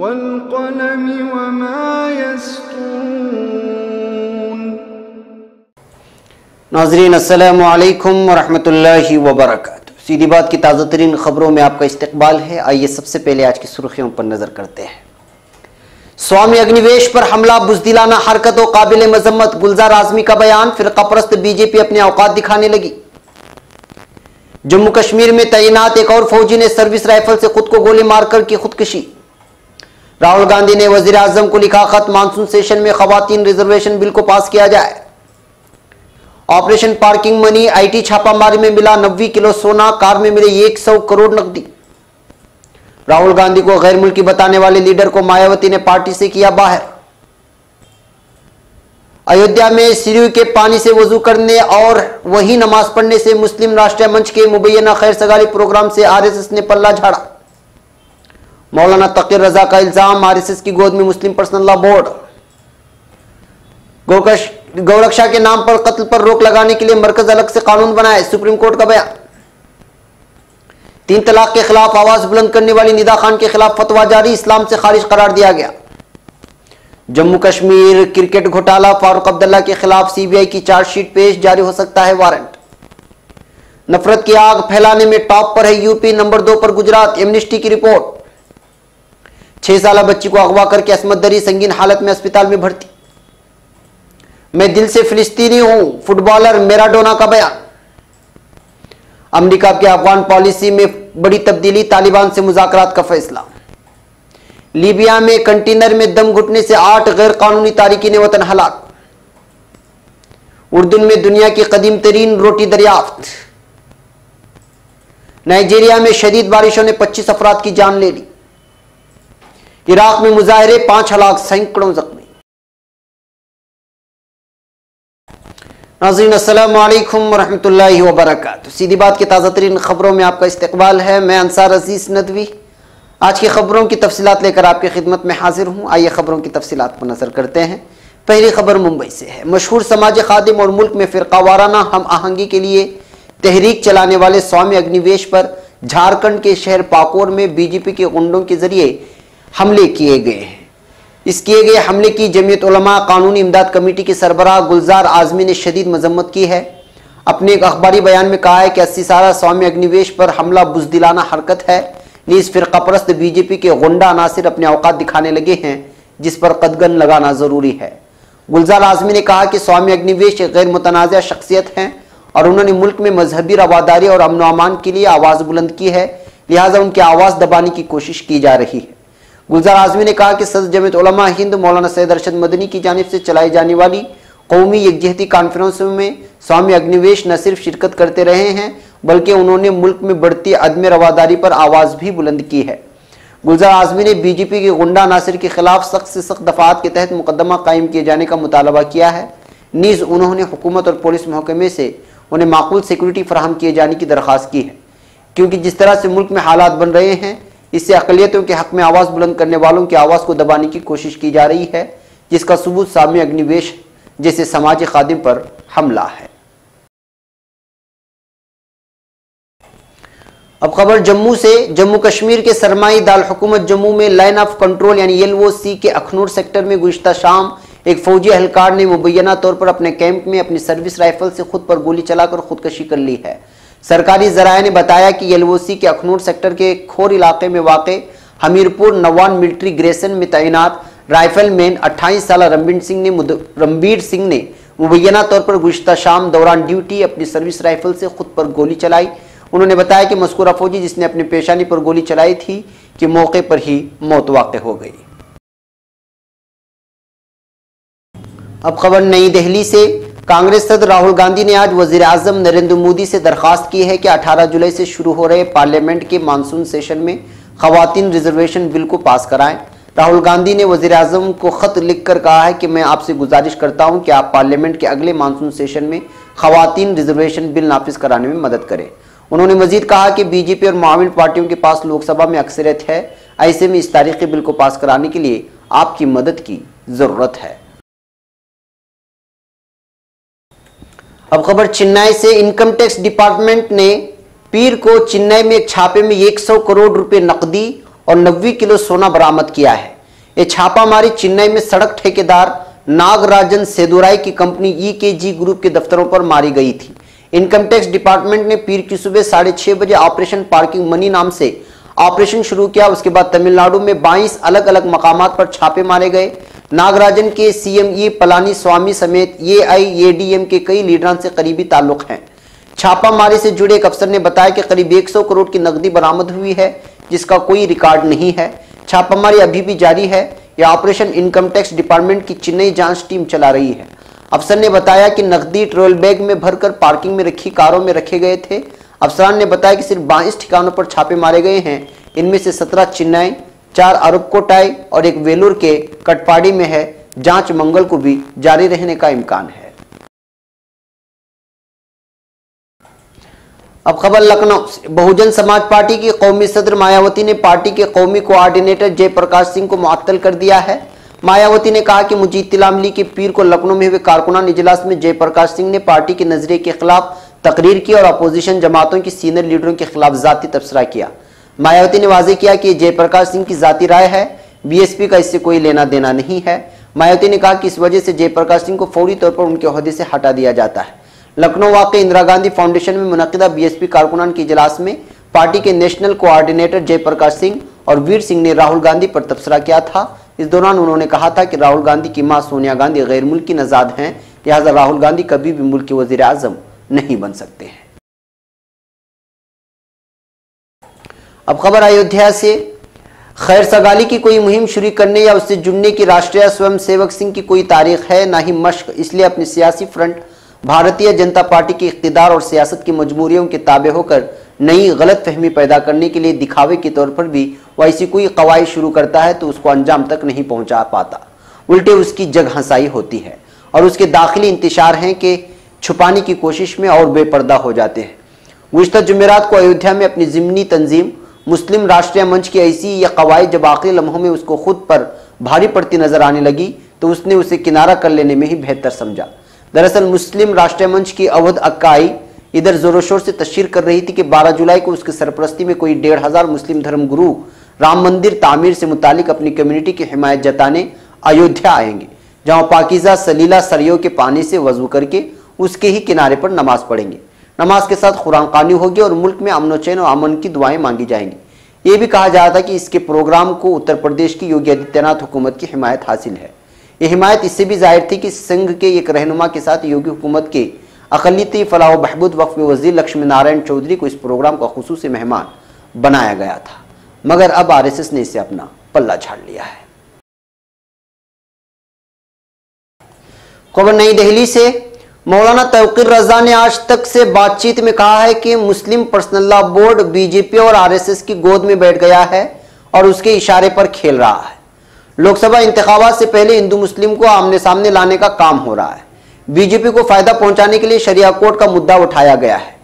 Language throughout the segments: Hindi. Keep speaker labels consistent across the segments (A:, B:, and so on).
A: वल्क़लमि वमा यस्तूरून।
B: नाज़रीन अस्सलामु अलैकुम वरहमतुल्लाहि वबरकातुहू। सीधी बात की ताज़ा तरीन खबरों में आपका इस्तकबाल है। आइए सबसे पहले आज की सुर्खियों पर नजर करते हैं। स्वामी अग्निवेश पर हमला बुज़दिलाना हरकत और काबिल मजम्मत, गुलजार आज़मी का बयान। फिरका परस्त बीजेपी अपने औकात दिखाने लगी। जम्मू कश्मीर में तैनात एक और फौजी ने सर्विस राइफल से खुद को गोली मारकर की खुदकुशी। राहुल गांधी ने वजीर आजम को लिखा खत, मानसून सेशन में खवातीन रिजर्वेशन बिल को पास किया जाए। ऑपरेशन पार्किंग मनी, आईटी छापामारी में मिला 90 किलो सोना, कार में मिले 100 करोड़ नकदी। राहुल गांधी को गैर मुल्की बताने वाले लीडर को मायावती ने पार्टी से किया बाहर। अयोध्या में सरयू के पानी से वजू करने और वही नमाज पढ़ने से मुस्लिम राष्ट्रीय मंच के मुबैना खैर सगाली प्रोग्राम से आरएसएस ने पल्ला झाड़ा। मौलाना तकीर रजा का इल्जाम, आरएसएस की गोद में मुस्लिम पर्सनल लॉ बोर्ड। गौरक्षा के नाम पर कत्ल पर रोक लगाने के लिए मरकज अलग से कानून बनाए, सुप्रीम कोर्ट का बयान। 3 तलाक के खिलाफ आवाज बुलंद करने वाली निदा खान के खिलाफ फतवा जारी, इस्लाम से खारिज करार दिया गया। जम्मू कश्मीर क्रिकेट घोटाला, फारूक अब्दुल्ला के खिलाफ सीबीआई की चार्जशीट पेश, जारी हो सकता है वारंट। नफरत की आग फैलाने में टॉप पर है यूपी, नंबर 2 पर गुजरात। एमनेस्टी की रिपोर्ट। 6 साल बच्ची को अगवा करके असमत दरी संगीन हालत में अस्पताल में भर्ती। मैं दिल से फिलिस्तीनी हूं, फुटबॉलर मैराडोना का बयान। अमेरिका की अफगान पॉलिसी में बड़ी तब्दीली, तालिबान से मुज़ाकरात का फैसला। लीबिया में कंटेनर में दम घुटने से 8 गैर कानूनी तारिकीन वतन हलाक। उर्दून में दुनिया की कदीम तरीन रोटी दरियाफ्त। नाइजीरिया में शदीद बारिशों ने 25 अफराद की जान ले ली। इराक में मुजाहरे, 5 हलाक, सैकड़ों जख्मी। नाज़रीन अस्सलामु अलैकुम वरहमतुल्लाहि वबरकातुहू। सीधी बात की ताज़ा तरीन खबरों में आपका इस्तकबाल है। मैं अंसार अजीज नदवी आज की खबरों की तफसीलात लेकर आपकी खिदमत में हाजिर हूँ। आइए खबरों की तफसीलात पर नजर करते हैं। पहली खबर मुंबई से है। मशहूर समाजी खादिम और मुल्क में फिरकावाराना हम आहंगी के लिए तहरीक चलाने वाले स्वामी अग्निवेश पर झारखंड के शहर पाकोर में बीजेपी के गुंडों के जरिए हमले किए गए हैं। इस किए गए हमले की जमीयत उलमा कानूनी इमदाद कमेटी के सरबराह गुलजार आज़मी ने शदीद मजम्मत की है। अपने एक अखबारी बयान में कहा है कि 80 साल स्वामी अग्निवेश पर हमला बुज़दिलाना हरकत है। नीज़ फिरका परस्त बीजेपी के गुंडा अनासिर अपने औकात दिखाने लगे हैं, जिस पर कदगन लगाना जरूरी है। गुलजार आज़मी ने कहा कि स्वामी अग्निवेश एक गैर मुतनाज़ा शख्सियत हैं और उन्होंने मुल्क में मजहबी रवादारी और अमन अमान के लिए आवाज़ बुलंद की है, लिहाजा उनकी आवाज़ दबाने की कोशिश की जा रही है। गुलजार आज़मी ने कहा कि सदर जमीयत उलमा हिंद मौलाना सैयद अरशद मदनी की जानिब से चलाई जाने वाली कौमी यकजहती कॉन्फ्रेंसों में स्वामी अग्निवेश न सिर्फ शिरकत करते रहे हैं, बल्कि उन्होंने मुल्क में बढ़ती अदम रवादारी पर आवाज़ भी बुलंद की है। गुलजार आज़मी ने बीजेपी के गुंडा नासिर के खिलाफ सख्त से सख्त दफात के तहत मुकदमा कायम किए जाने का मुतालबा किया है। नीज़ उन्होंने हुकूमत और पुलिस महकमे से उन्हें माकूल सिक्योरिटी फराहम किए जाने की दरख्वास्त की है, क्योंकि जिस तरह से मुल्क में हालात बन रहे हैं, इससे अक़लियतों के हक में आवाज़ बुलंद करने वालों की आवाज़ को दबाने की कोशिश की जा रही है, जिसका सबूत स्वामी अग्निवेश जैसे समाजी खादिम पर हमला है। अब खबर जम्मू से। जम्मू कश्मीर के सरमाई दाल हुकूमत जम्मू में लाइन ऑफ कंट्रोल यानी LOC के अखनूर सेक्टर में गुज़िश्ता शाम एक फौजी एहलकार ने मुबैना तौर पर अपने कैंप में अपनी सर्विस राइफल से खुद पर गोली चलाकर खुदकशी कर ली है। सरकारी ज़राए ने बताया कि LOC के अखनूर सेक्टर के खोर इलाके में वाक़े हमीरपुर नवान मिलिट्री ग्रेसन में तैनात राइफलमैन 28 साल रणबीर सिंह ने मुबैना तौर पर गुज़िश्ता शाम दौरान ड्यूटी अपनी सर्विस राइफल से खुद पर गोली चलाई। उन्होंने बताया कि मज़कूरा फौजी जिसने अपनी पेशानी पर गोली चलाई थी कि मौके पर ही मौत वाक़ हो गई। अब खबर नई दिल्ली से। कांग्रेस सदर राहुल गांधी ने आज वजीर आजम नरेंद्र मोदी से दरख्वास्त की है कि 18 जुलाई से शुरू हो रहे पार्लियामेंट के मानसून सेशन में खवातीन रिजर्वेशन बिल को पास कराएं। राहुल गांधी ने वजीर आजम को खत लिखकर कहा है कि मैं आपसे गुजारिश करता हूं कि आप पार्लियामेंट के अगले मानसून सेशन में खवातीन रिजर्वेशन बिल नाफिज कराने में मदद करें। उन्होंने मजीद कहा कि बीजेपी और मुआविन पार्टियों के पास लोकसभा में अक्सरियत है, ऐसे में इस तारीखी बिल को पास कराने के लिए आपकी मदद की जरूरत है। अब खबर चेन्नई से। इनकम टैक्स डिपार्टमेंट ने पीर को चेन्नई में एक छापे में 100 करोड़ रुपए नकदी और 90 किलो सोना बरामद किया है। ये छापामारी चेन्नई में सड़क ठेकेदार नागराजन सेदुराई की कंपनी EKG ग्रुप के दफ्तरों पर मारी गई थी। इनकम टैक्स डिपार्टमेंट ने पीर की सुबह 6:30 बजे ऑपरेशन पार्किंग मनी नाम से ऑपरेशन शुरू किया। उसके बाद तमिलनाडु में 22 अलग अलग मकामात पर छापे मारे गए। नागराजन के CME पलानी स्वामी समेत AIADM के कई लीडरों से करीबी ताल्लुक हैं। छापामारी से जुड़े एक अफसर ने बताया कि करीब 100 करोड़ की नकदी बरामद हुई है, जिसका कोई रिकॉर्ड नहीं है। छापामारी अभी भी जारी है। यह ऑपरेशन इनकम टैक्स डिपार्टमेंट की चेन्नई जांच टीम चला रही है। अफसर ने बताया कि नकदी ट्रोल बैग में भरकर पार्किंग में रखी कारों में रखे गए थे। अफसरान ने बताया कि सिर्फ 22 ठिकानों पर छापे मारे गए हैं। इनमें से 17 चेन्नई, 4 अरुपकोटाई और एक वेलूर के कटपाड़ी में है। जांच मंगल को भी जारी रहने का इम्कान है। अब खबर लखनऊ से। बहुजन समाज पार्टी की कौमी सदर मायावती ने पार्टी के कौमी कोऑर्डिनेटर जयप्रकाश सिंह को मुअत्तल कर दिया है। मायावती ने कहा कि मुझे इत्तला मिली कि पीर को लखनऊ में हुए कारकुनान इजलास में जयप्रकाश सिंह ने पार्टी के नजरिए के खिलाफ तकरीर की और अपोजिशन जमातों के सीनियर लीडरों के खिलाफ जाती तबसरा किया। मायावती ने वाजे किया कि जयप्रकाश सिंह की जाती राय है, BSP का इससे कोई लेना देना नहीं है। मायावती ने कहा कि इस वजह से जयप्रकाश सिंह को फौरी तौर पर उनके ओहदे से हटा दिया जाता है। लखनऊ वाक़ इंदिरा गांधी फाउंडेशन में मुनक़िदा BSP कारकुनान के इजलास में पार्टी के नेशनल कोऑर्डिनेटर जयप्रकाश सिंह और वीर सिंह ने राहुल गांधी पर तबसरा किया था। इस दौरान उन्होंने कहा था कि राहुल गांधी की मां सोनिया गांधी गैर मुल्की नजाद हैं, लिहाजा राहुल गांधी कभी भी मुल्क के वजीर आजम नहीं बन सकते हैं। अब खबर अयोध्या से। खैर सगाली की कोई मुहिम शुरू करने या उससे जुड़ने की राष्ट्रीय स्वयंसेवक संघ की कोई तारीख है, ना ही मश्क। इसलिए अपनी सियासी फ्रंट भारतीय जनता पार्टी के इख्तिदार और सियासत की मजबूरियों के ताबे होकर नई गलत फहमी पैदा करने के लिए दिखावे के तौर पर भी वह ऐसी कोई कवायद शुरू करता है तो उसको अंजाम तक नहीं पहुंचा पाता, उल्टे उसकी जग हंसाई होती है और उसके दाखिली इंतशार हैं कि छुपाने की कोशिश में और बेपर्दा हो जाते हैं। गुज़िश्ता जुमेरात को अयोध्या में अपनी ज़िमनी तंजीम मुस्लिम राष्ट्रीय मंच की ऐसी यह कवायद जब आखिरी लम्हों में उसको खुद पर भारी पड़ती नजर आने लगी तो उसने उसे किनारा कर लेने में ही बेहतर समझा। दरअसल मुस्लिम राष्ट्रीय मंच की अवध अक्काई इधर जोरों शोर से तशहीर कर रही थी कि 12 जुलाई को उसकी सरपरस्ती में कोई 1,500 मुस्लिम धर्मगुरु राम मंदिर तामीर से मुतालिक अपनी कम्युनिटी की हिमायत जताने अयोध्या आएंगे, जहां पाकीज़ा सलीला सरयू के पानी से वजू करके उसके ही किनारे पर नमाज पढ़ेंगे। नमाज के साथ कुरान खानी होगी और मुल्क में अमन चैन और अमन की दुआएं मांगी जाएंगी। ये भी कहा जा रहा था कि इसके प्रोग्राम को उत्तर प्रदेश की योगी आदित्यनाथ हुकूमत की हिमायत हासिल है। ये हिमायत इससे भी जाहिर थी कि संघ के एक रहनुमा के साथ योगी हुकूमत के अक़लियती फलाह व बहबूद वक्फ वज़ीर लक्ष्मी नारायण चौधरी को इस प्रोग्राम का खुसूसी मेहमान बनाया गया था, मगर अब RSS ने इसे अपना पल्ला झाड़ लिया है। खबर नई दिल्ली से। मौलाना तौक़ीर रज़ा ने आज तक से बातचीत में कहा है कि Muslim personal law board BJP और RSS की गोद में बैठ गया है और उसके इशारे पर खेल रहा है। लोकसभा इंतखाबात से पहले हिंदू मुस्लिम को आमने सामने लाने का काम हो रहा है। BJP को फायदा पहुंचाने के लिए शरिया कोर्ट का मुद्दा उठाया गया है।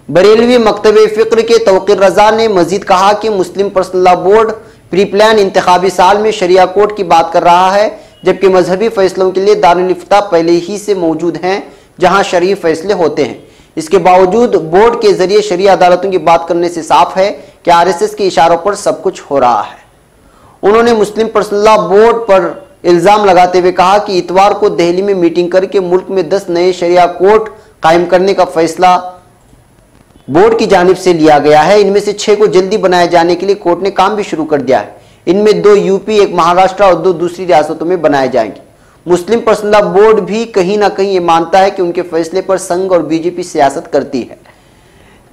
B: बरेलवी मकतबे फ़िक्र के तौक़ीर रज़ा ने मजीद कहा कि Muslim personal law board pre plan इंतखाबी साल में शरिया कोर्ट की बात कर रहा है, जबकि मजहबी फैसलों के लिए दारुल इफ्ता पहले ही से मौजूद हैं जहां शरई फैसले होते हैं। इसके बावजूद बोर्ड के जरिए शरई अदालतों की बात करने से साफ है कि RSS के इशारों पर सब कुछ हो रहा है। उन्होंने मुस्लिम पर्सनल लॉ बोर्ड पर इल्ज़ाम लगाते हुए कहा कि इतवार को दिल्ली में मीटिंग करके मुल्क में 10 नए शरिया कोर्ट कायम करने का फैसला बोर्ड की जानिब से लिया गया है। इनमें से 6 को जल्दी बनाए जाने के लिए कोर्ट ने काम भी शुरू कर दिया है। इनमें 2 UP, 1 महाराष्ट्र और 2 दूसरी रियासतों में बनाए जाएंगे। मुस्लिम पर्सनल लॉ बोर्ड भी कहीं ना कहीं ये मानता है कि उनके फैसले पर संघ और BJP सियासत करती है।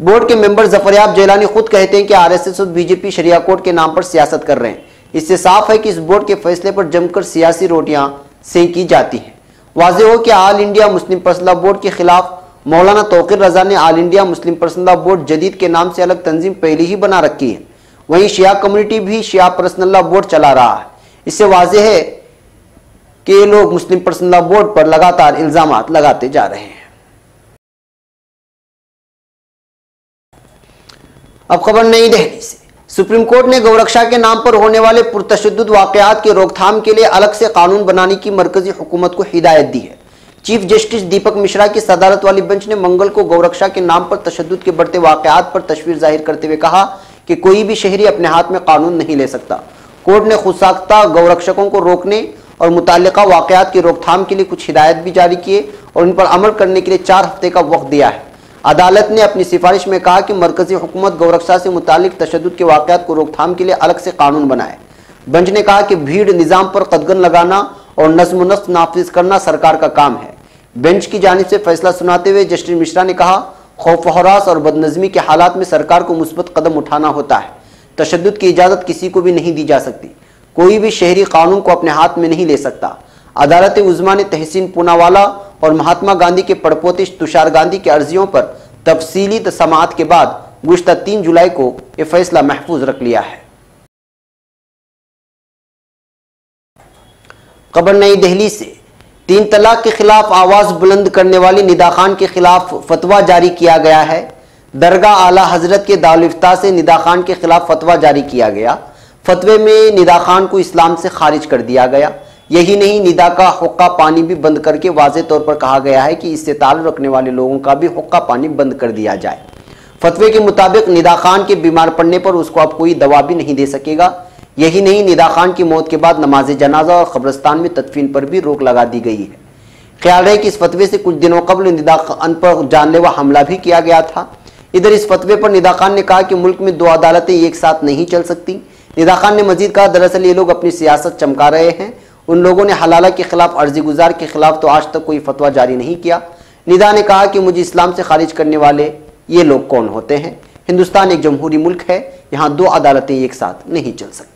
B: बोर्ड के मेंबर जफरयाब जैलानी खुद कहते हैं कि RSS और BJP शरिया कोर्ट के नाम पर सियासत कर रहे हैं। इससे साफ है कि इस बोर्ड के फैसले पर जमकर सियासी रोटियां सेंकी जाती हैं। वाज़ेह हो कि all India Muslim personal law board के खिलाफ मौलाना तौक़ीर रज़ा ने all India Muslim personal law board जदीद के नाम से अलग तंजीम पहले ही बना रखी है। वहीं शिया कम्युनिटी भी शिया पर्सनल लॉ बोर्ड चला रहा है। इससे वाज़ेह है कि ये लोग मुस्लिम पर्सनल लॉ बोर्ड पर लगातार इल्जामात लगाते जा रहे हैं। अब खबर नई दिल्ली से। सुप्रीम कोर्ट ने गौरक्षा के नाम पर होने वाले पुरतशद्दुद वाक़यात की रोकथाम के लिए अलग से कानून बनाने की मरकजी हुकूमत को हिदायत दी है। चीफ जस्टिस दीपक मिश्रा की सदारत वाली बेंच ने मंगल को गौरक्षा के नाम पर तशद्दुद के बढ़ते वाक़यात पर तशवीर जाहिर करते हुए कहा कि कोई भी शहरी अपने हाथ में कानून नहीं ले सकता। कोर्ट ने खुदसाख्ता गौरक्षकों को रोकने और मुताल्लिका वाक़यात की रोकथाम के लिए कुछ हिदायत भी जारी किए और इन पर अमल करने के लिए 4 हफ्ते का वक्त दिया है। अदालत ने अपनी सिफारिश में कहा कि मरकजी हुकूमत गौरक्षा से मुतालिक तशद्दुद के वाक़यात को रोकथाम के लिए अलग से कानून बनाए। बेंच ने कहा कि भीड़ निज़ाम पर कदगन लगाना और नज़्म नस्क नाफिज करना सरकार का काम है। बेंच की जानिब से फैसला सुनाते हुए जस्टिस मिश्रा ने कहा, खौफ हरास और बदनज़मी के हालात में सरकार को मुस्बत कदम उठाना होता है। तशद्दुद की इजाज़त किसी को भी नहीं दी जा सकती। कोई भी शहरी कानून को अपने हाथ में नहीं ले सकता। अदालत उज़्मा ने तहसीन पूनावाला और महात्मा गांधी के पड़पोते तुषार गांधी की अर्जियों पर तफसीली समाअत के बाद गुज़िश्ता 3 जुलाई को यह फैसला महफूज रख लिया है। खबर नई दिल्ली से, 3 तलाक के खिलाफ आवाज बुलंद करने वाली निदा खान के खिलाफ फतवा जारी किया गया है। दरगाह आला हजरत के दारुल इफ्ता से निदा खान के खिलाफ फतवा जारी किया गया। फतवे में निदा खान को इस्लाम से खारिज कर दिया गया। यही नहीं, निदा का हुक्का पानी भी बंद करके वाज़े तौर पर कहा गया है कि इससे ताल्लुक़ रखने वाले लोगों का भी हुक्का पानी बंद कर दिया जाए। फतवे के मुताबिक निदा खान के बीमार पड़ने पर उसको अब कोई दवा भी नहीं दे सकेगा। यही नहीं, निदा खान की मौत के बाद नमाज जनाजा और कब्रिस्तान में तदफीन पर भी रोक लगा दी गई है। ख्याल रहे कि इस फतवे से कुछ दिनों कबल निदा खान पर जानलेवा हमला भी किया गया था। इधर इस फतवे पर निदा खान ने कहा कि मुल्क में 2 अदालतें एक साथ नहीं चल सकती। निदा खान ने मजीद कहा, दरअसल ये लोग अपनी सियासत चमका रहे हैं। उन लोगों ने हलाला के खिलाफ अर्जी गुजार के खिलाफ तो आज तक कोई फतवा जारी नहीं किया। निदा ने कहा कि मुझे इस्लाम से खारिज करने वाले ये लोग कौन होते हैं। हिंदुस्तान एक जमहूरी मुल्क है, यहाँ 2 अदालतें एक साथ नहीं चल सकती।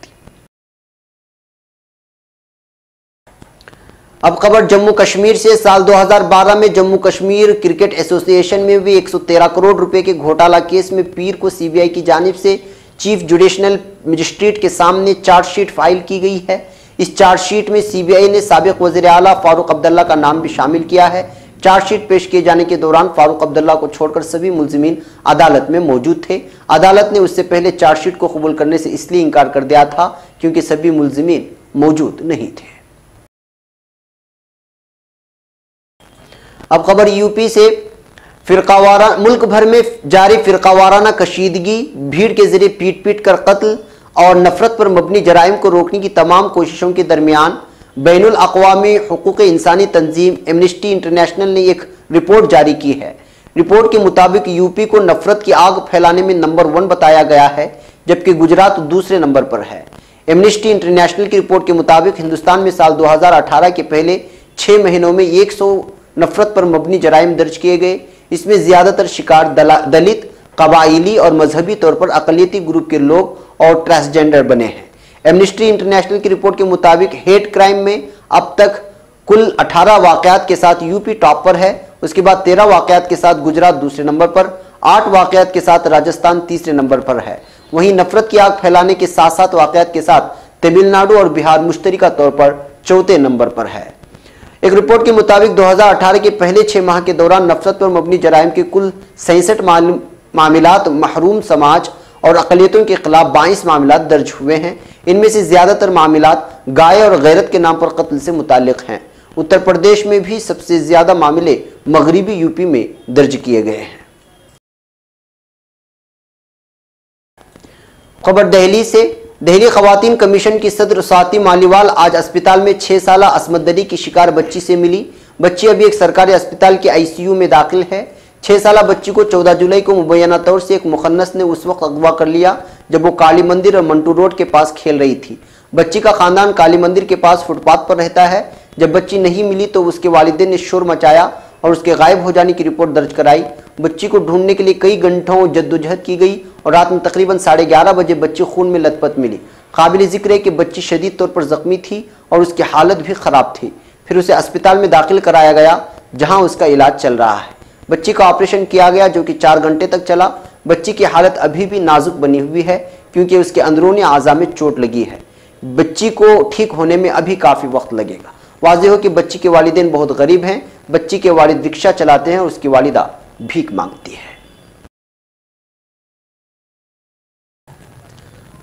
B: अब खबर जम्मू कश्मीर से, साल 2012 में जम्मू कश्मीर क्रिकेट एसोसिएशन में भी 113 करोड़ रुपए के घोटाला केस में पीर को सीबीआई की जानिब से चीफ जुडिशनल मजिस्ट्रेट के सामने चार्जशीट फाइल की गई है। इस चार्जशीट में सीबीआई ने साबिक वज़ीर आला फारूक अब्दुल्ला का नाम भी शामिल किया है। चार्जशीट पेश किए जाने के दौरान फारूक अब्दुल्ला को छोड़कर सभी मुल्ज़िमीन अदालत में मौजूद थे। अदालत ने उससे पहले चार्जशीट को कबूल करने से इसलिए इनकार कर दिया था क्योंकि सभी मुल्ज़िमीन मौजूद नहीं थे। अब खबर यूपी से, फिरकावारा मुल्क भर में जारी फिरकावाराना कशीदगी, भीड़ के जरिए पीट पीट कर कत्ल और नफरत पर मबनी जराइम को रोकने की तमाम कोशिशों के दरमियान बैनुल अक़वामी हुकूक़ इंसानी तंजीम एमनेस्टी इंटरनेशनल ने एक रिपोर्ट जारी की है। रिपोर्ट के मुताबिक यूपी को नफरत की आग फैलाने में नंबर 1 बताया गया है, जबकि गुजरात दूसरे नंबर पर है। एमनेस्टी इंटरनेशनल की रिपोर्ट के मुताबिक हिंदुस्तान में साल 2018 के पहले 6 महीनों में 100 नफरत पर मबनी जराइम दर्ज किए गए। इसमें ज्यादातर शिकार दलित, कबाइली और मजहबी तौर पर अक़लियती ग्रुप के लोग और ट्रांसजेंडर बने हैं। एमनेस्टी इंटरनेशनल की रिपोर्ट के मुताबिक हेट क्राइम में अब तक कुल 18 वाक़यात के साथ यूपी टॉप पर है। उसके बाद 13 वाक़यात के साथ गुजरात दूसरे नंबर पर, 8 वाक़यात के साथ राजस्थान तीसरे नंबर पर है। वहीं नफरत की आग फैलाने के 7 वाक़यात के साथ तमिलनाडु और बिहार मुश्तरिका तौर पर चौथे नंबर पर है। एक रिपोर्ट के मुताबिक 2018 के पहले 6 माह के दौरान नफरत पर मबनी जराइम के कुल 67 मामलात महरूम समाज और अक़लियतों के खिलाफ 22 मामलात दर्ज हुए हैं। इनमें से ज्यादातर मामलात गाय और गैरत के नाम पर कत्ल से मुताल्लिक हैं। उत्तर प्रदेश में भी सबसे ज्यादा मामले मगरिबी यूपी में दर्ज किए गए हैं। खबर दिल्ली से, दिल्ली खवातीन कमीशन की सदर स्वाति मालीवाल आज अस्पताल में 6 साला अस्मत दरी की शिकार बच्ची से मिली। बच्ची अभी एक सरकारी अस्पताल के आईसीयू में दाखिल है। 6 साला बच्ची को 14 जुलाई को मुबैना तौर से एक मुखन्नस ने उस वक्त अगवा कर लिया जब वो काली मंदिर और मंटू रोड के पास खेल रही थी। बच्ची का खानदान काली मंदिर के पास फुटपाथ पर रहता है। जब बच्ची नहीं मिली तो उसके वालिदैन ने शोर मचाया और उसके गायब हो जाने की रिपोर्ट दर्ज कराई। बच्ची को ढूंढने के लिए कई घंटों जद्दोजहद की गई और रात में तकरीबन 11:30 बजे बच्ची खून में लथपथ मिली। काबिल जिक्र है कि बच्ची शदीद तौर पर जख्मी थी और उसकी हालत भी खराब थी। फिर उसे अस्पताल में दाखिल कराया गया जहां उसका इलाज चल रहा है। बच्ची का ऑपरेशन किया गया जो कि 4 घंटे तक चला। बच्ची की हालत अभी भी नाजुक बनी हुई है क्योंकि उसके अंदरूनी आज़ा में चोट लगी है। बच्ची को ठीक होने में अभी काफ़ी वक्त लगेगा। वाज़ेह हो कि बच्ची के वालिदैन बहुत गरीब हैं। बच्ची के वालिद रिक्शा चलाते हैं और उसकी वालिदा भीख मांगती है।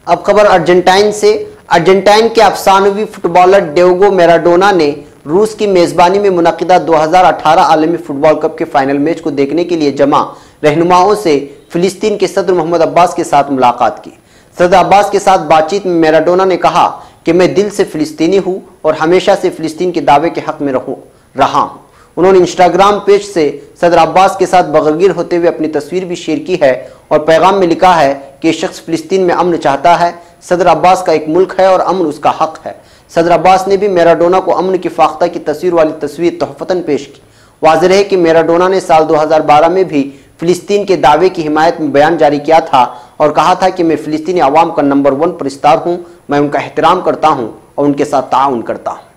B: अब खबर अर्जेंटाइन से, अर्जेंटाइन के अफसानवी फुटबॉलर डिएगो मैराडोना ने रूस की मेज़बानी में मुनक़िदा 2018 आलमी फुटबॉल कप के फाइनल मैच को देखने के लिए जमा रहनुमाओं से फ़िलिस्तीन के सदर मोहम्मद अब्बास के साथ मुलाकात की। सदर अब्बास के साथ बातचीत में मैराडोना ने कहा कि मैं दिल से फिलिस्तीनी हूं और हमेशा से फिलिस्तीन के दावे के हक में रहा हूं। उन्होंने इंस्टाग्राम पेज से सदर अब्बास के साथ बगरगिर होते हुए अपनी तस्वीर भी शेयर की है और पैगाम में लिखा है कि ये शख्स फिलिस्तीन में अमन चाहता है। सदर अब्बास का एक मुल्क है और अमन उसका हक है। सदर अब्बास ने भी मैराडोना को अमन की फाख्ता की तस्वीर वाली तस्वीर तोहफतन पेश की। वाज़ेह है कि मैराडोना ने साल 2012 में भी फिलिस्तीन के दावे की हिमायत में बयान जारी किया था और कहा था कि मैं फिलिस्तीनी अवाम का नंबर 1 परिस्तार हूं, मैं उनका एहतराम करता हूं और उनके साथ ताउन करता हूं।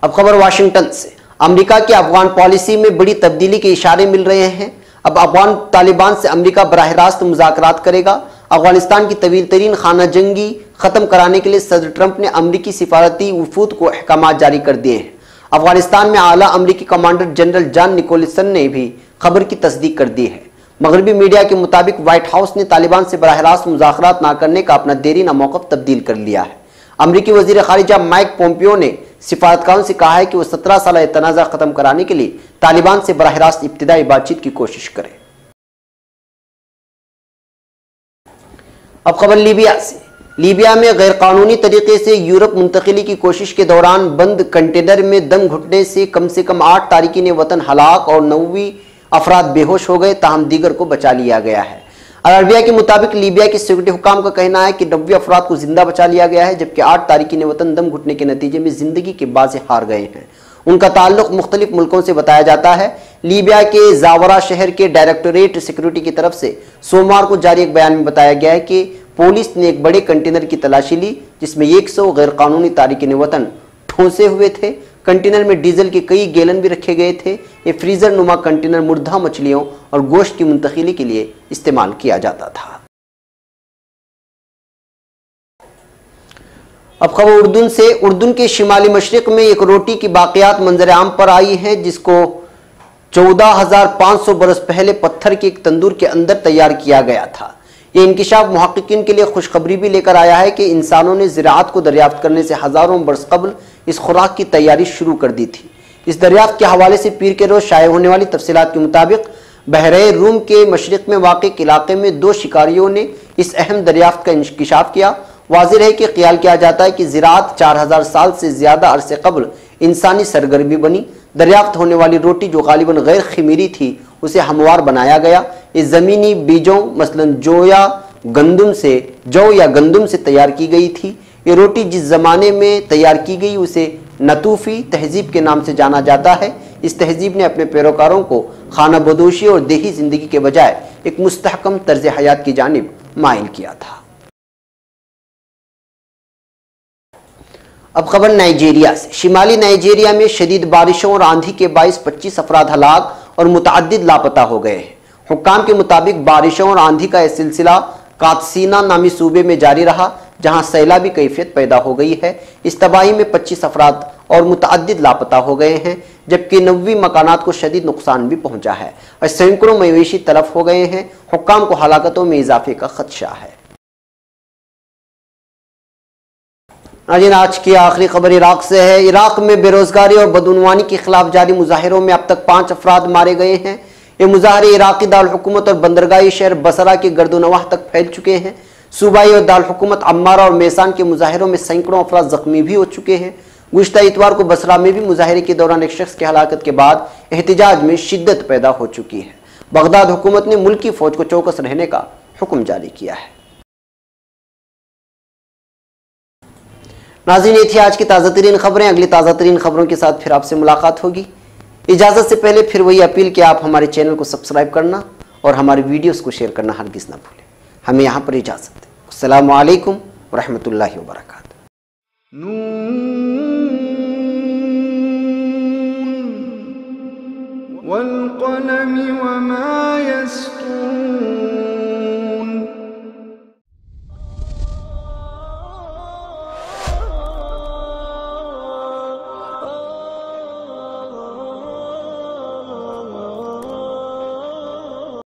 B: अब खबर वाशिंगटन से। अमेरिका की अफगान पॉलिसी में बड़ी तब्दीली के इशारे मिल रहे हैं। अब अफगान तालिबान से अमेरिका बराह रास्त मुज़ाकरात करेगा। अफगानिस्तान की तवील तरीन खाना जंगी खत्म कराने के लिए सदर ट्रंप ने अमरीकी सिफारती वफूद को अहकाम जारी कर दिए हैं। अफगानिस्तान में आला अमरीकी कमांडर जनरल जॉन निकोलसन ने भी खबर की तस्दीक कर दी है। मगरबी मीडिया के मुताबिक व्हाइट हाउस ने तालिबान से बराह रास्त मुज़ाकरात न करने का अपना देरीना मौक़िफ़ तब्दील कर लिया है। अमरीकी वज़ीर ख़ारिजा माइक पोम्पियो ने सिफारतकारों से कहा है कि वो 17 साल तनाज़ा खत्म कराने के लिए तालिबान से बराह रास्त इब्तिदाई बातचीत की कोशिश करें। अब खबर लीबिया से। लीबिया में गैर कानूनी तरीके से यूरोप मुंतकिली की कोशिश के दौरान बंद कंटेनर में दम घुटने से कम 8 तारिकीन वतन हलाक और 9 अफराद बेहोश हो गए, ताहम दीगर को बचा लिया गया है। अरबिया के मुताबिक लीबिया के सिक्योरिटी हुकाम का कहना है कि 90 अफराद को जिंदा बचा लिया गया है, जबकि 8 तारिकीन वतन दम घुटने के नतीजे में जिंदगी के बाज़े हार गए हैं। उनका ताल्लुक मुख्तलिफ मुल्कों से बताया जाता है। लीबिया के जावरा शहर के डायरेक्टोरेट सिक्योरिटी की तरफ से सोमवार को जारी एक बयान में बताया गया है कि पुलिस ने एक बड़े कंटेनर की तलाशी ली जिसमें 100 गैर कानूनी तारिकीन वतन ठूंसे हुए थे। कंटेनर में डीजल के कई गैलन भी रखे गए थे। ये फ्रीजर नुमा कंटेनर मुर्दा मछलियों और गोश्त की मुंतकिली के लिए इस्तेमाल किया जाता था। अब खबर उर्दून से। उर्दून के शिमाली मशरिक में एक रोटी की बाक़ियात मंजर आम पर आई है जिसको 14,500 बरस पहले पत्थर के एक तंदूर के अंदर तैयार किया गया था। ये इंकिशाफ मुहक्किकीन के लिए खुशखबरी भी लेकर आया है कि इंसानों ने ज़राअत को दरियाफ्त करने से हज़ारों बरस कबल इस खुराक की तैयारी शुरू कर दी थी। इस दरियाफ्त के हवाले से पीर के रोज़ शाये होने वाली तफसीलात के मुताबिक बहरे रूम के मशरिक में वाक़ इलाके में 2 शिकारियों ने इस अहम दरियाफ्त का इंकिशाफ किया। वाज़ेह है कि ख्याल किया जाता है कि ज़राअत 4000 साल से ज़्यादा अरसे कबल इंसानी सरगर्मी बनी। दरियाफ्त होने वाली रोटी जो गालिबन गैर खमीरी थी उसे हमवार बनाया गया। इस ज़मीनी बीजों मसलन जौ या गंदुम से तैयार की गई थी। ये रोटी जिस ज़माने में तैयार की गई उसे नतूफ़ी तहजीब के नाम से जाना जाता है। इस तहजीब ने अपने पैरोकारों को खाना बदोशी और देही ज़िंदगी के बजाय एक मुस्तहकम तर्ज हयात की जानिब माइल किया था। अब खबर नाइजीरिया से। शिमाली नाइजीरिया में शदीद बारिशों और आंधी के बाइस 25 अफराद हलाक और मुतअद्दिद लापता हो गए हैं। हुक्काम के मुताबिक बारिशों और आंधी का यह सिलसिला कातसीना नामी सूबे में जारी रहा जहां सैलाबी कैफियत पैदा हो गई है। इस तबाही में 25 अफराद और मुतअद्दिद लापता हो गए हैं, जबकि 90 मकानात को शदीद नुकसान भी पहुंचा है और सैकड़ों मवेशी तलफ हो गए हैं। हुक्काम को हलाकतों में इजाफे का खदशा है। आज की आखिरी खबर इराक से है। इराक में बेरोजगारी और बदउनवानी के खिलाफ जारी मुजाहिरों में अब तक 5 अफराद मारे गए हैं। ये मुजाहरे इराकी दारुल हुकूमत और बंदरगाही शहर बसरा के गर्दोनवाह तक फैल चुके हैं। सूबाई और दारुल हुकूमत अम्मारा और मेसान के मुजाहिरों में सैकड़ों अफराद जख्मी भी हो चुके हैं। गुज़िश्ता इतवार को बसरा में भी मुजाहरे के दौरान एक शख्स की हलाकत के बाद एहतिजाज में शिद्दत पैदा हो चुकी है। बगदाद हुकूमत ने मुल्की फौज को चौकस रहने का हुक्म जारी किया है। नाज़रीन, ये थी आज की ताज़ा तरीन खबरें। अगली ताज़ा तरीन खबरों के साथ फिर आपसे मुलाकात होगी। इजाज़त से पहले फिर वही अपील कि आप हमारे चैनल को सब्सक्राइब करना और हमारे वीडियोस को शेयर करना हरगिज़ ना भूलें। हमें यहाँ पर इजाज़त दें। अस्सलामु अलैकुम व रहमतुल्लाहि व बरकातुहू।
A: वल क़लमि वमा यस्तुरून।